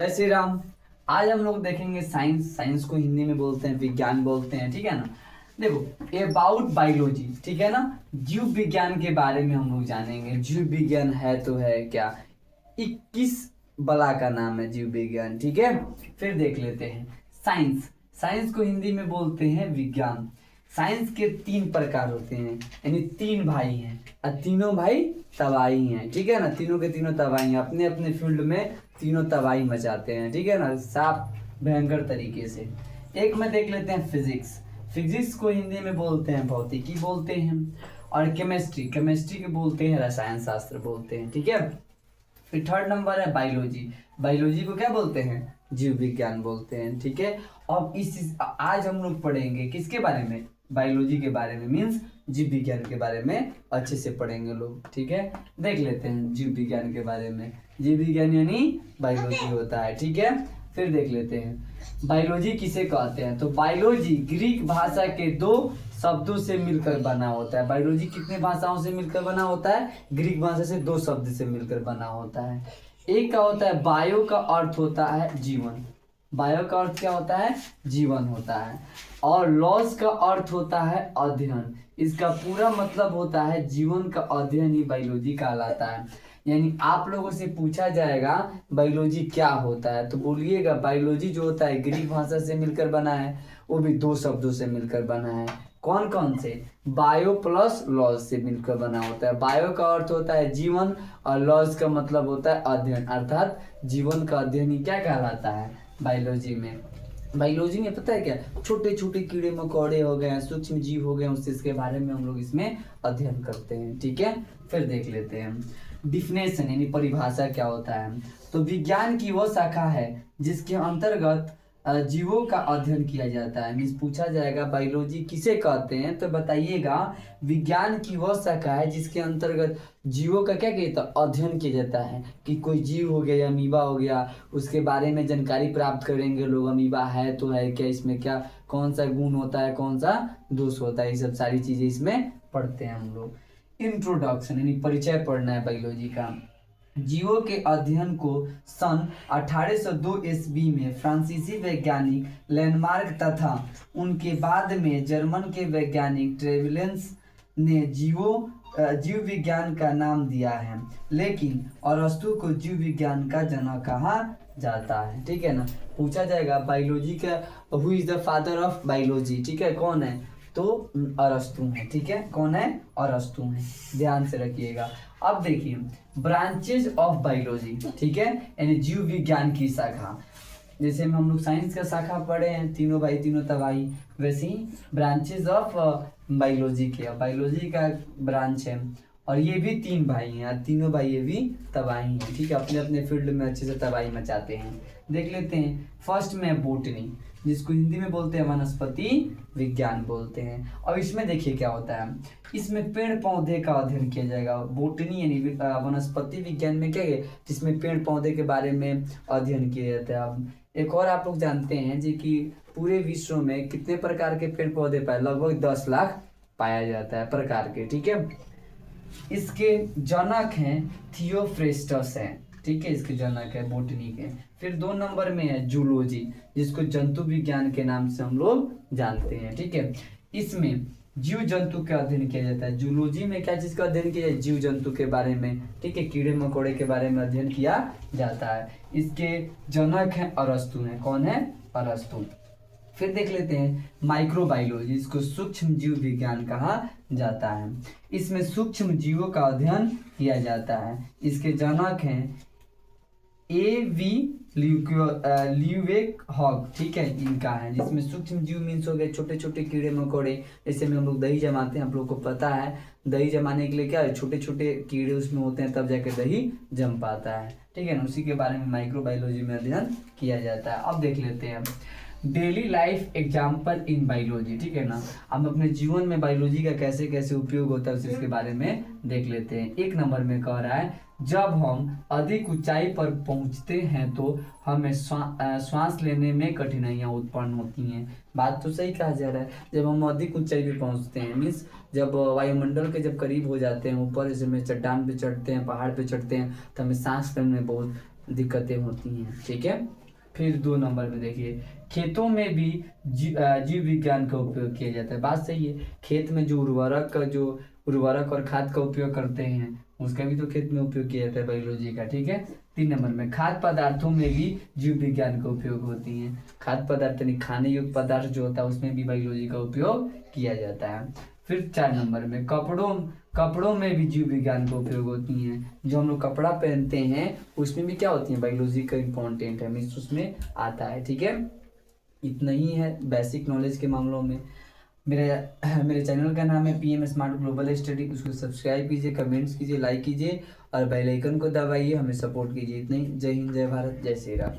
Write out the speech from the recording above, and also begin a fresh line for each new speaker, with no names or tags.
जय श्री राम। आज हम लोग देखेंगे साइंस। साइंस को हिंदी में बोलते हैं विज्ञान बोलते हैं, ठीक है ना। देखो अबाउट बायोलॉजी, ठीक है ना। जीव विज्ञान के बारे में हम लोग जानेंगे। जीव विज्ञान है तो है क्या, 21 बला का नाम है जीव विज्ञान, ठीक है। फिर देख लेते हैं साइंस। साइंस को हिंदी में बोलते हैं विज्ञान। साइंस के 3 प्रकार होते हैं, यानी 3 भाई हैं और तीनों भाई तबाही हैं, ठीक है ना। तीनों के तीनों तबाही हैं, अपने अपने फील्ड में तीनों तबाही मचाते हैं, ठीक है ना, साफ भयंकर तरीके से। एक में देख लेते हैं फिजिक्स। फिजिक्स को हिंदी में बोलते हैं भौतिकी बोलते हैं। और केमिस्ट्री, केमिस्ट्री के बोलते हैं रसायन शास्त्र बोलते हैं, ठीक है। फिर थर्ड नंबर है बायोलॉजी। बायोलॉजी को क्या बोलते हैं, जीव विज्ञान बोलते हैं, ठीक है। और आज हम लोग पढ़ेंगे किसके बारे में, बायोलॉजी के बारे में, मीन्स जीव विज्ञान के बारे में अच्छे से पढ़ेंगे लोग, ठीक है। देख लेते हैं जीव विज्ञान के बारे में। जीव विज्ञान यानी बायोलॉजी होता है, ठीक है। फिर देख लेते हैं बायोलॉजी किसे कहते हैं। तो बायोलॉजी ग्रीक भाषा के 2 शब्दों से मिलकर बना होता है। बायोलॉजी कितने भाषाओं से मिलकर बना होता है, ग्रीक भाषा से 2 शब्द से मिलकर बना होता है। एक का होता है बायो, का अर्थ होता है जीवन। बायो का अर्थ क्या होता है, जीवन होता है। और लॉज का अर्थ होता है अध्ययन। इसका पूरा मतलब होता है जीवन का अध्ययन ही बायोलॉजी कहलाता है। यानी आप लोगों से पूछा जाएगा बायोलॉजी क्या होता है, तो बोलिएगा बायोलॉजी जो होता है ग्रीक भाषा से मिलकर बना है, वो भी 2 शब्दों से मिलकर बना है। कौन कौन से, बायो प्लस लॉज से मिलकर बना होता है। बायो का अर्थ होता है जीवन और लॉज का मतलब होता है अध्ययन, अर्थात जीवन का अध्ययन ही क्या कहलाता है बायोलॉजी में। बायोलॉजी में पता है क्या, छोटे छोटे कीड़े मकोड़े हो गए, सूक्ष्म जीव हो गए, उससे इसके बारे में हम लोग इसमें अध्ययन करते हैं, ठीक है। फिर देख लेते हैं डिफिनेशन यानी परिभाषा क्या होता है। तो विज्ञान की वह शाखा है जिसके अंतर्गत जीवों का अध्ययन किया जाता है। मीन्स पूछा जाएगा बायोलॉजी किसे कहते हैं, तो बताइएगा विज्ञान की वह शाखा है जिसके अंतर्गत जीवों का क्या कहता है, अध्ययन किया जाता है। कि कोई जीव हो गया या अमीबा हो गया, उसके बारे में जानकारी प्राप्त करेंगे लोग। अमीबा है तो है क्या, इसमें क्या कौन सा गुण होता है, कौन सा दोष होता है, ये सब सारी चीजें इसमें पढ़ते हैं हम लोग। इंट्रोडक्शन यानी परिचय पढ़ना है बायोलॉजी का। जीवों के अध्ययन को सन 1802 ईस्वी में फ्रांसीसी वैज्ञानिक लैंडमार्क तथा उनके बाद में जर्मन के वैज्ञानिक ट्रेविलेंस ने जीव विज्ञान का नाम दिया है। लेकिन अरस्तु को जीव विज्ञान का जनक कहा जाता है, ठीक है ना। पूछा जाएगा बायोलॉजी का who is the father of biology, ठीक है, कौन है, तो अरस्तु है, ठीक है। कौन है, अरस्तु है, ध्यान से रखिएगा। अब देखिए ब्रांचेज ऑफ बायोलॉजी, ठीक है, यानी जीव विज्ञान की शाखा। जैसे हम लोग साइंस का शाखा पढ़े हैं, तीनों भाई तीनों तबाही, वैसे ही ब्रांचेज ऑफ बायोलॉजी के, बायोलॉजी का ब्रांच है। और ये भी 3 भाई हैं और तीनों भाई ये भी तबाही हैं, ठीक है, अपने अपने फील्ड में अच्छे से तबाही मचाते हैं। देख लेते हैं फर्स्ट में बोटनी, जिसको हिंदी में बोलते हैं वनस्पति विज्ञान बोलते हैं। और इसमें देखिए क्या होता है, इसमें पेड़ पौधे का अध्ययन किया जाएगा। बोटनी यानी वनस्पति विज्ञान में क्या है, जिसमें पेड़ पौधे के बारे में अध्ययन किया जाता है। अब एक और आप लोग जानते हैं जी कि पूरे विश्व में कितने प्रकार के पेड़ पौधे पाए, लगभग 10 लाख पाया जाता है प्रकार के, ठीक है। इसके जनक हैं थियोफ्रेस्टस हैं, ठीक है, इसके जनक है बोटनी के। फिर 2 नंबर में है जूलॉजी, जिसको जंतु विज्ञान के नाम से हम लोग जानते हैं, ठीक है। इसमें जीव जंतु का अध्ययन किया जाता है। जूलॉजी में क्या चीज का अध्ययन किया जाए, जीव जंतु के बारे में, ठीक है, कीड़े मकोड़े के बारे में अध्ययन किया जाता है। इसके जनक हैं अरस्तु हैं, कौन है, अरस्तु। फिर देख लेते हैं माइक्रोबायोलॉजी, इसको सूक्ष्म जीव विज्ञान कहा जाता है। इसमें सूक्ष्म जीवों का अध्ययन किया जाता है। इसके जनक हैं A.V. ल्यूवेक हॉग, ठीक है, इनका है। जिसमें सूक्ष्म जीव मीन्स हो गए छोटे छोटे कीड़े मकोड़े, जैसे में हम लोग दही जमाते हैं, आप लोग को पता है दही जमाने के लिए क्या है, छोटे छोटे कीड़े उसमें होते हैं, तब जाके दही जम पाता है, ठीक है ना। उसी के बारे में माइक्रोबायोलॉजी में अध्ययन किया जाता है। अब देख लेते हैं daily life example in biology, ठीक है ना। हम अपने जीवन में बायोलॉजी का कैसे कैसे उपयोग होता है उसके बारे में देख लेते हैं। 1 नंबर में कह रहा है जब हम अधिक ऊंचाई पर पहुंचते हैं तो हमें श्वास लेने में कठिनाइयां उत्पन्न होती हैं। बात तो सही कहा जा रहा है, जब हम अधिक ऊंचाई पे पहुंचते हैं मीन्स जब वायुमंडल के जब करीब हो जाते हैं, ऊपर जैसे में चट्टान पे चढ़ते हैं, पहाड़ पे चढ़ते हैं, तो हमें सांस लेने में बहुत दिक्कतें होती हैं, ठीक है। फिर 2 नंबर पे देखिए, खेतों में भी जीव विज्ञान का उपयोग किया जाता है। बात सही है, खेत में जो उर्वरक और खाद का उपयोग करते हैं उसका भी तो खेत में उपयोग किया जाता है बायोलॉजी का, ठीक है। 3 नंबर में खाद्य पदार्थों में भी जीव विज्ञान का उपयोग होती हैं। खाद्य पदार्थ यानी खाने योग्य पदार्थ जो होता है उसमें भी बायोलॉजी का उपयोग किया जाता है। फिर 4 नंबर में कपड़ों में भी जीव विज्ञान का उपयोग होती हैं। जो हम लोग कपड़ा पहनते हैं उसमें भी क्या होती है, बायोलॉजी का इम्पोर्टेंट है, मीन्स उसमें आता है, ठीक है। इतना ही है बेसिक नॉलेज के मामलों में। मेरे चैनल का नाम है PM स्मार्ट ग्लोबल स्टडी। उसको सब्सक्राइब कीजिए, कमेंट्स कीजिए, लाइक कीजिए और बेल आइकन को दबाइए, हमें सपोर्ट कीजिए। इतना ही। जय हिंद, जय भारत, जय श्री राम।